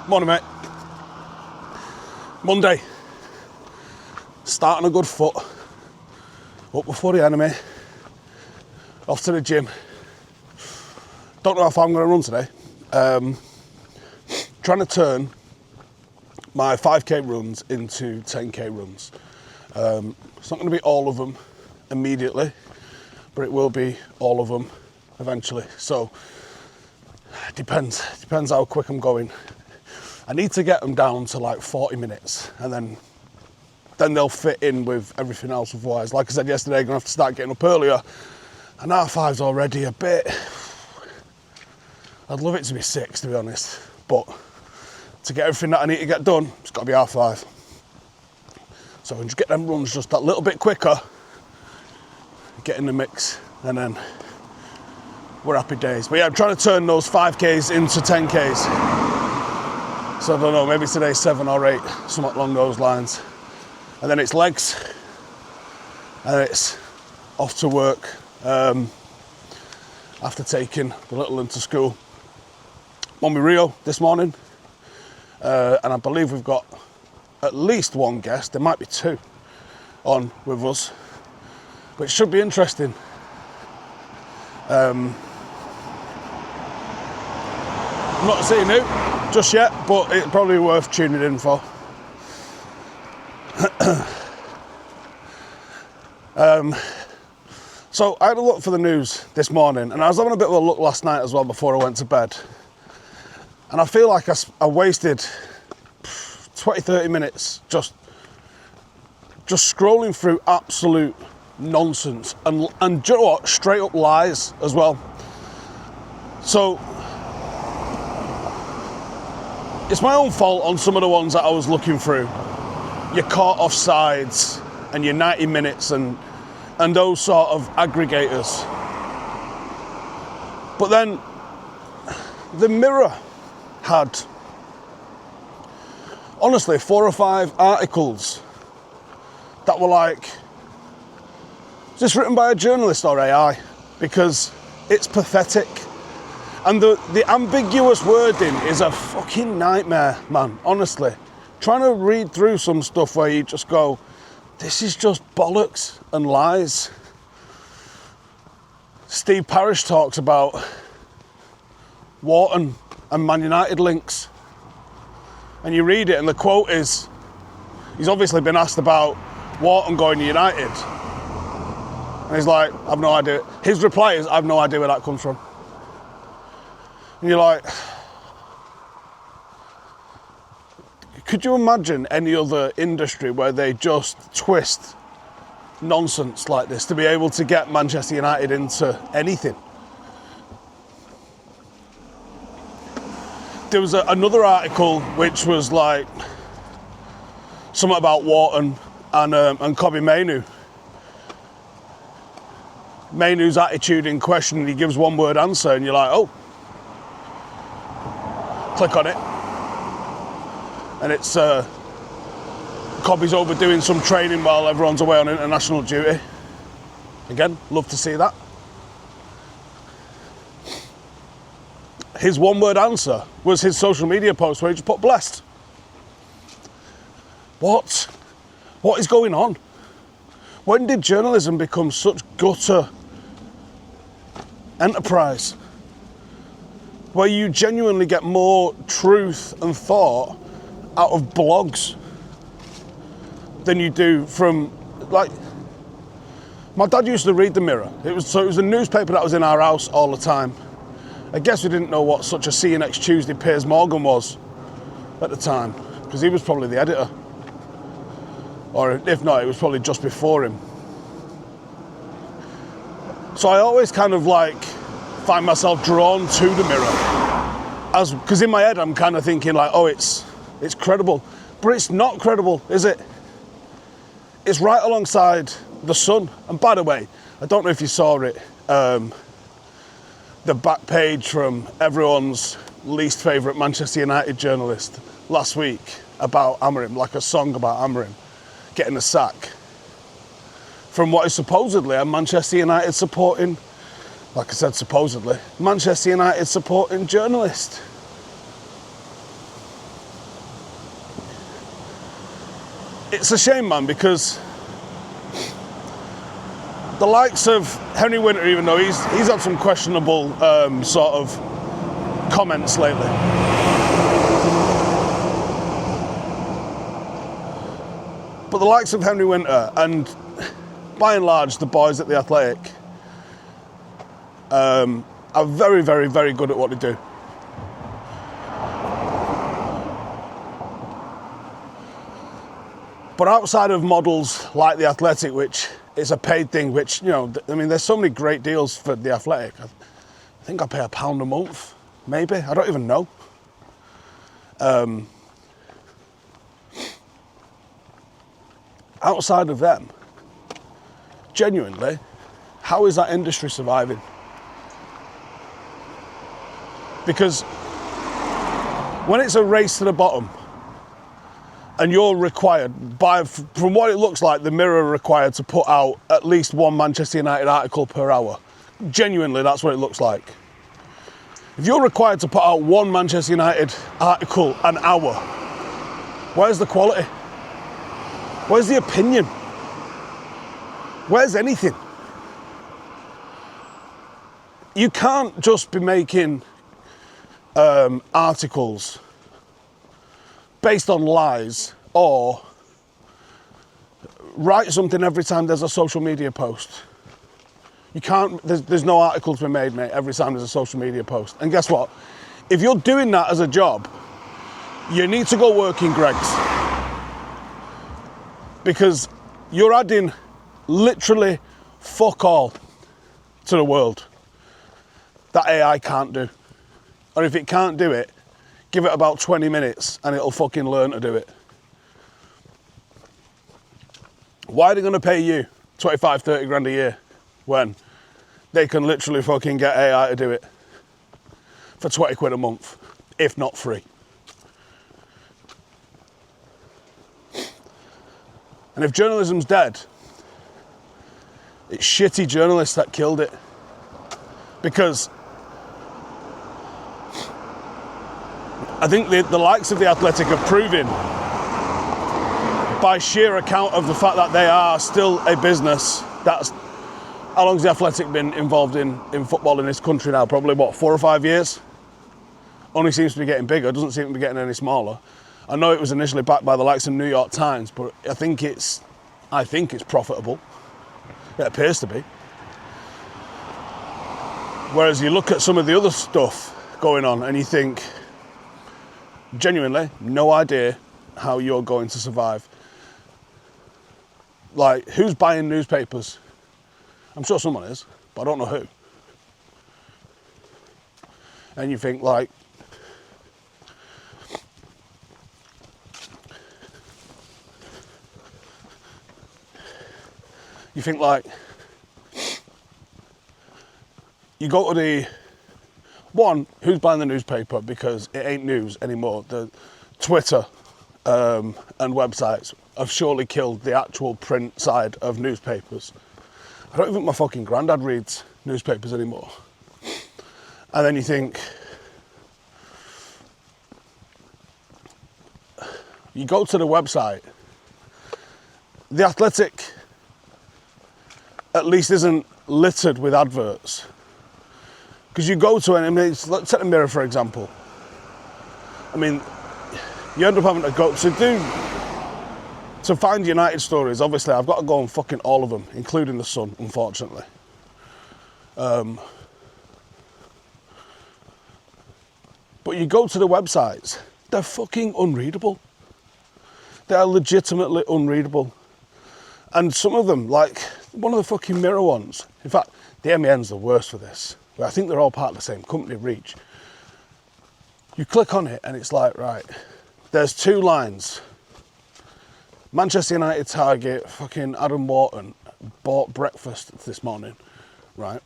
Morning, mate. Monday. Starting a good foot. Up before the enemy. Off to the gym. Don't know if I'm going to run today. Trying to turn my 5k runs into 10k runs. It's not going to be all of them immediately, but it will be all of them eventually. So, depends how quick I'm going. I need to get them down to like 40 minutes and then they'll fit in with everything else. Otherwise, like I said yesterday, I'm going to have to start getting up earlier. And R5's already a bit... I'd love it to be 6, to be honest. But to get everything that I need to get done, it's got to be R5. So I can just get them runs just that little bit quicker, get in the mix, and then we're happy days. But yeah, I'm trying to turn those 5Ks into 10Ks. So I don't know, maybe today's 7 or 8, something along those lines. And then it's legs, and it's off to work after taking the little one to school. I'm on my Rio this morning, and I believe we've got at least one guest, there might be 2 on with us, which should be interesting. I'm not saying who just yet, but it's probably worth tuning in for. So I had a look for the news this morning, and I was having a bit of a look last night as well before I went to bed, and I feel like I wasted 20-30 minutes just scrolling through absolute nonsense and do you know what, straight up lies as well. So it's my own fault on some of the ones that I was looking through. Your caught offsides and your 90 minutes and those sort of aggregators. But then the Mirror had honestly 4 or 5 articles that were like, is this written by a journalist or AI? Because it's pathetic. And the ambiguous wording is a fucking nightmare, man, honestly. Trying to read through some stuff where you just go, this is just bollocks and lies. Steve Parish talks about Wharton and Man United links. And you read it and the quote is, he's obviously been asked about Wharton going to United. And he's like, I've no idea. His reply is, I've no idea where that comes from. And you're like, could you imagine any other industry where they just twist nonsense like this to be able to get Manchester United into anything? There was another article which was like something about Wharton and Kobbie Mainoo. Mainoo's attitude in question, and he gives one word answer, and you're like, oh. Click on it, and it's Kobbie's over doing some training while everyone's away on international duty. Again, love to see that. His one-word answer was his social media post where he just put blessed. What is going on? When did journalism become such gutter enterprise where you genuinely get more truth and thought out of blogs than you do from, like, my dad used to read the Mirror. It was a newspaper that was in our house all the time. I guess we didn't know what such a See You Next Tuesday Piers Morgan was at the time, because he was probably the editor. Or if not, it was probably just before him. So I always kind of like find myself drawn to the Mirror, because in my head I'm kind of thinking like, oh, it's credible, but it's not credible, is it? It's right alongside the Sun. And by the way, I don't know if you saw it, the back page from everyone's least favourite Manchester United journalist last week about Amorim, like a song about Amorim getting a sack from what is supposedly a Manchester United supporting, like I said, supposedly, Manchester United supporting journalist. it's a shame, man, because the likes of Henry Winter, even though he's had some questionable sort of comments lately. But the likes of Henry Winter and, by and large, the boys at The Athletic are very, very, very good at what they do. But outside of models like The Athletic, which is a paid thing, which, you know, I mean, there's so many great deals for The Athletic. I think I pay £1 a month, maybe. I don't even know. Outside of them, genuinely, how is that industry surviving? Because when it's a race to the bottom, and you're required, from what it looks like, the Mirror are required to put out at least one Manchester United article per hour. Genuinely, that's what it looks like. If you're required to put out one Manchester United article an hour, where's the quality? Where's the opinion? Where's anything? You can't just be making articles based on lies, or write something every time there's a social media post. You can't, there's no article to be made, mate, every time there's a social media post. And guess what? If you're doing that as a job, you need to go work in Greggs. Because you're adding literally fuck all to the world that AI can't do. Or if it can't do it, give it about 20 minutes and it'll fucking learn to do it. Why are they going to pay you 25, 30 grand a year when they can literally fucking get AI to do it for 20 quid a month, if not free? And if journalism's dead, it's shitty journalists that killed it. Because I think the likes of The Athletic are proving, by sheer account of the fact that they are still a business, that's, how long's The Athletic been involved in football in this country now? Probably, what, 4 or 5 years? Only seems to be getting bigger, doesn't seem to be getting any smaller. I know it was initially backed by the likes of New York Times, but I think it's profitable. It appears to be. Whereas you look at some of the other stuff going on and you think, genuinely, no idea how you're going to survive. Like, who's buying newspapers? I'm sure someone is, but I don't know who. And you think, like, you go to the one, who's buying the newspaper, because it ain't news anymore. The Twitter and websites have surely killed the actual print side of newspapers. I don't even think my fucking granddad reads newspapers anymore. And then you think, you go to the website, The Athletic at least isn't littered with adverts. Because you go to it, I mean, let's take the Mirror for example. I mean, you end up having to go to find United stories. Obviously, I've got to go on fucking all of them, including the Sun, unfortunately. But you go to the websites, they're fucking unreadable. They are legitimately unreadable. And some of them, like one of the fucking Mirror ones, in fact, the MEN's the worst for this. I think they're all part of the same company, Reach. You click on it and it's like, right, there's 2 lines. Manchester United target, fucking Adam Wharton bought breakfast this morning, right?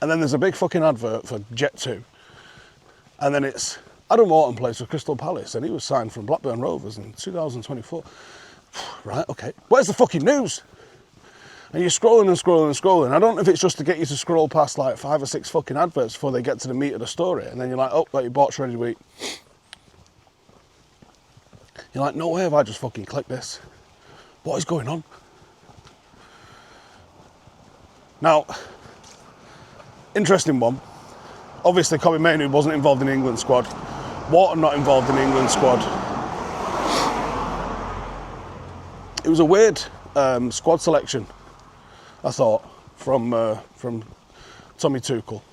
And then there's a big fucking advert for Jet 2. And then it's Adam Wharton plays for Crystal Palace and he was signed from Blackburn Rovers in 2024. Right, okay. Where's the fucking news? And you're scrolling and scrolling and scrolling. I don't know if it's just to get you to scroll past like 5 or 6 fucking adverts before they get to the meat of the story. And then you're like, oh, got your box ready to eat. You're like, no way have I just fucking clicked this. What is going on? Now, interesting one. Obviously, Kobbie Mainoo wasn't involved in the England squad. Wharton not involved in the England squad. It was a weird squad selection, I thought, from Tommy Tuchel.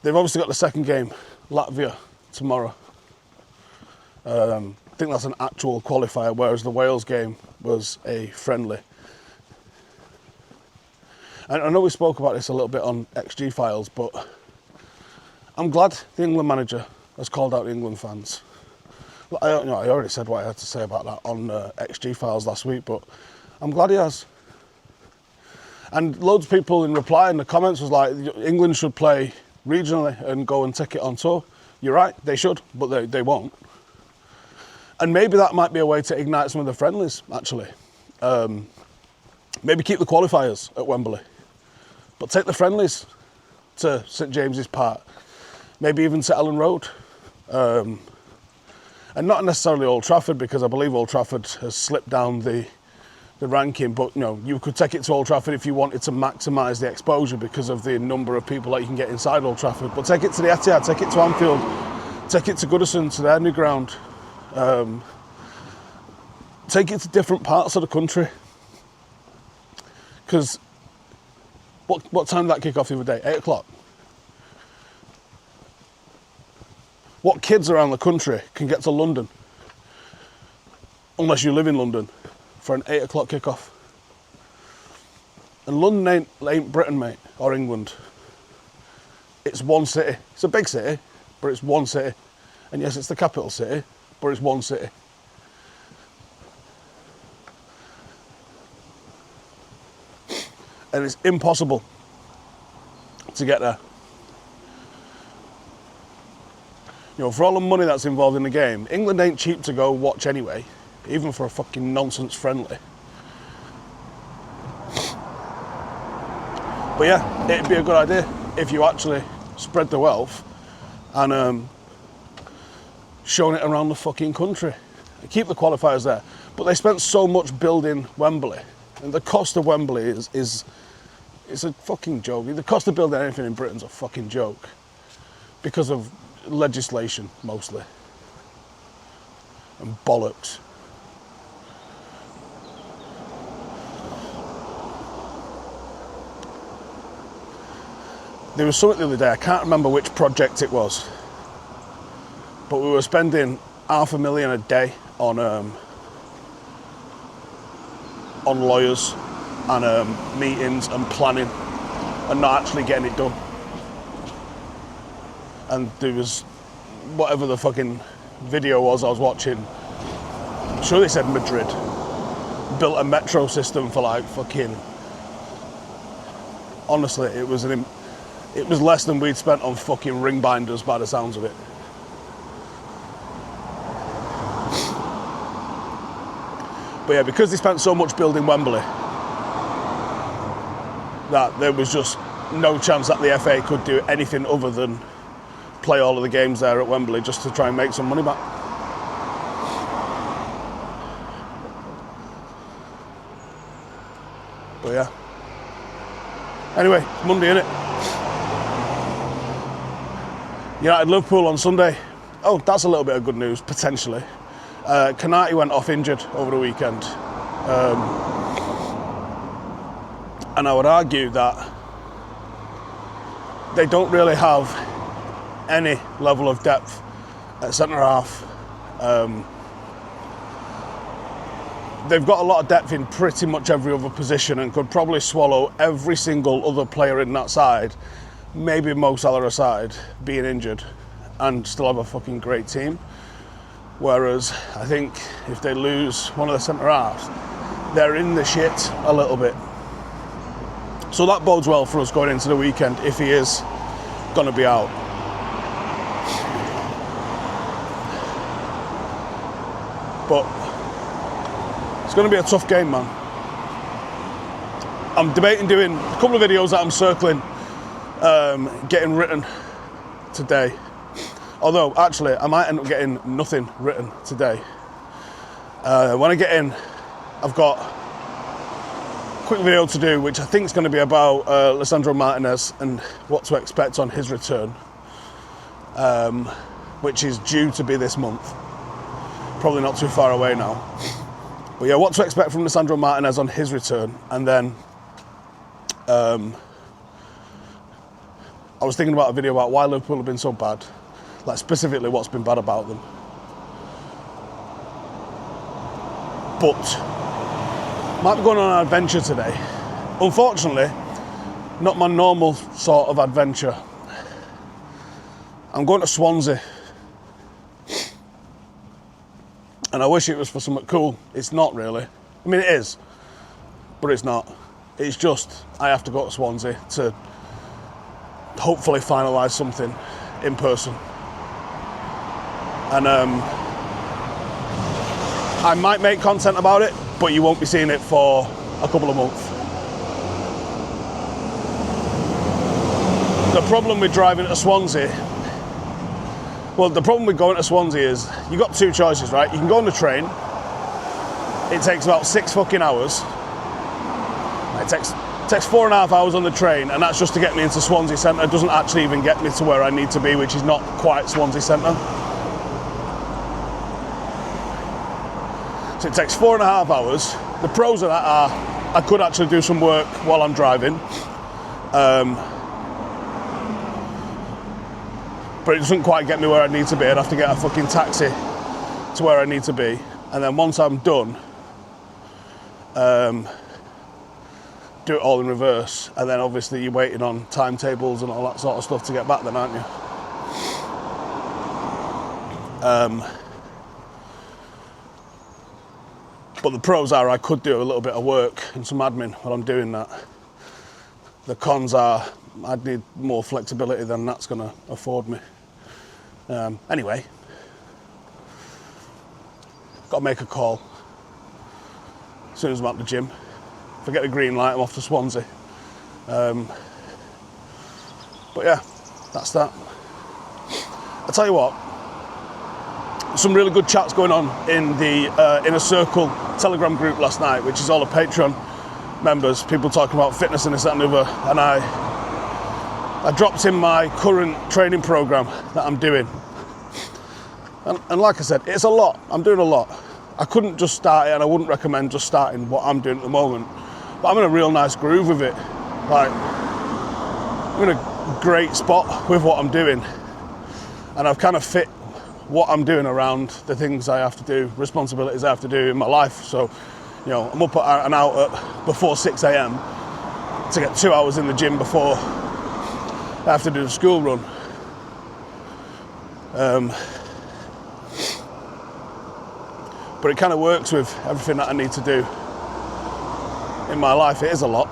They've obviously got the second game, Latvia, tomorrow. I think that's an actual qualifier, whereas the Wales game was a friendly. And I know we spoke about this a little bit on XG Files, but I'm glad the England manager has called out the England fans. I already said what I had to say about that on XG Files last week, but I'm glad he has. And loads of people in reply in the comments was like, England should play regionally and go and take it on tour. You're right, they should, but they won't. And maybe that might be a way to ignite some of the friendlies, actually. Maybe keep the qualifiers at Wembley, but take the friendlies to St James's Park, maybe even to Ellen Road. And not necessarily Old Trafford, because I believe Old Trafford has slipped down the ranking, but you could take it to Old Trafford if you wanted to maximise the exposure because of the number of people that you can get inside Old Trafford. But take it to the Etihad, take it to Anfield, take it to Goodison, to their new ground. Take it to different parts of the country. Because what time did that kick off the other day? 8 o'clock. What kids around the country can get to London, unless you live in London, for an 8 o'clock kickoff? And London ain't Britain, mate, or England. It's one city. It's a big city, but it's one city. And yes, it's the capital city, but it's one city. And it's impossible to get there. For all the money that's involved in the game, England ain't cheap to go watch anyway, even for a fucking nonsense friendly. But yeah, it'd be a good idea if you actually spread the wealth and shown it around the fucking country. Keep the qualifiers there. But they spent so much building Wembley, and the cost of Wembley is a fucking joke. The cost of building anything in Britain's a fucking joke because of legislation, mostly, and bollocks. There was something the other day, I can't remember which project it was, but we were spending $500,000 a day on lawyers and meetings and planning and not actually getting it done. And there was whatever the fucking video was I was watching, I'm sure they said Madrid built a metro system for like fucking, honestly, it was less than we'd spent on fucking ring binders by the sounds of it. But yeah, because they spent so much building Wembley, that there was just no chance that the FA could do anything other than play all of the games there at Wembley just to try and make some money back. But yeah. Anyway, it's Monday, innit? United Liverpool on Sunday. Oh, that's a little bit of good news, potentially. Cunha went off injured over the weekend. And I would argue that they don't really have any level of depth at centre-half. They've got a lot of depth in pretty much every other position and could probably swallow every single other player in that side, maybe Mo Salah aside, being injured, and still have a fucking great team. Whereas I think if they lose one of the centre-halves, they're in the shit a little bit. So that bodes well for us going into the weekend if he is going to be out. But it's going to be a tough game, man. I'm debating doing a couple of videos that I'm circling, getting written today. Although, actually, I might end up getting nothing written today. When I get in I've got a quick video to do, which I think is going to be about Lisandro Martinez and what to expect on his return, which is due to be this month. Probably not too far away now. But yeah, what to expect from Lisandro Martinez on his return. And then I was thinking about a video about why Liverpool have been so bad, like specifically what's been bad about them. But might be going on an adventure today. Unfortunately, not my normal sort of adventure. I'm going to Swansea. And I wish it was for something cool. It's not really. I mean, it is, but it's not. It's just, I have to go to Swansea to hopefully finalise something in person. And I might make content about it, but you won't be seeing it for a couple of months. The problem with driving to Swansea, well, the problem with going to Swansea is you've got two choices, right? You can go on the train. It takes about 6 fucking hours. It takes 4.5 hours on the train, and that's just to get me into Swansea Centre. It doesn't actually even get me to where I need to be, which is not quite Swansea Centre. So it takes 4.5 hours. The pros of that are I could actually do some work while I'm driving. But it doesn't quite get me where I need to be. I'd have to get a fucking taxi to where I need to be. And then once I'm done, do it all in reverse. And then obviously you're waiting on timetables and all that sort of stuff to get back then, aren't you? But the pros are I could do a little bit of work and some admin while I'm doing that. The cons are I'd need more flexibility than that's going to afford me. Anyway, got to make a call as soon as I'm at the gym. If I get the green light, I'm off to Swansea. But yeah, that's that. I'll tell you what, some really good chats going on in the Inner Circle Telegram group last night, which is all the Patreon members, people talking about fitness and this, that and the other. And I dropped in my current training program that I'm doing. And like I said, it's a lot. I'm doing a lot. I couldn't just start it, and I wouldn't recommend just starting what I'm doing at the moment. But I'm in a real nice groove with it. Like, I'm in a great spot with what I'm doing. And I've kind of fit what I'm doing around the things I have to do, responsibilities I have to do in my life. So, you know, I'm up and out before 6 a.m. to get 2 hours in the gym before I have to do the school run. But it kind of works with everything that I need to do in my life. It is a lot.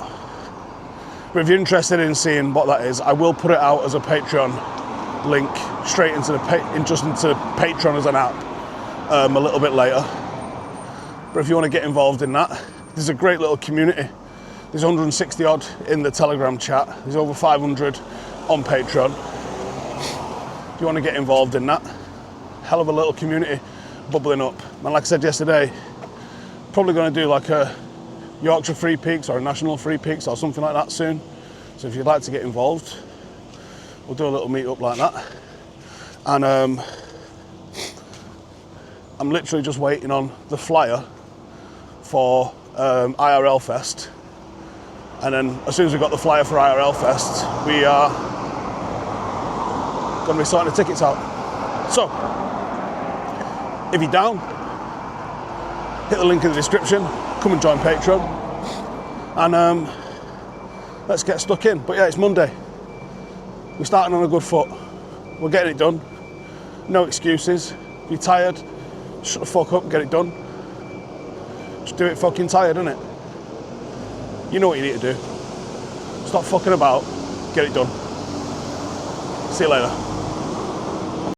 But if you're interested in seeing what that is, I will put it out as a Patreon link straight into the Patreon as an app a little bit later. But if you want to get involved in that, there's a great little community. There's 160 odd in the Telegram chat. There's over 500 on Patreon. If you want to get involved in that, hell of a little community bubbling up. And like I said yesterday, probably going to do like a Yorkshire Free Peaks or a National Free Peaks or something like that soon. So if you'd like to get involved, we'll do a little meet up like that. And I'm literally just waiting on the flyer for IRL Fest. And then as soon as we've got the flyer for IRL Fest, we are going to be sorting the tickets out. So, if you're down, hit the link in the description, come and join Patreon, and let's get stuck in. But yeah, it's Monday. We're starting on a good foot. We're getting it done. No excuses. If you're tired, shut the fuck up and get it done. Just do it fucking tired, innit? You know what you need to do. Stop fucking about, get it done. See you later.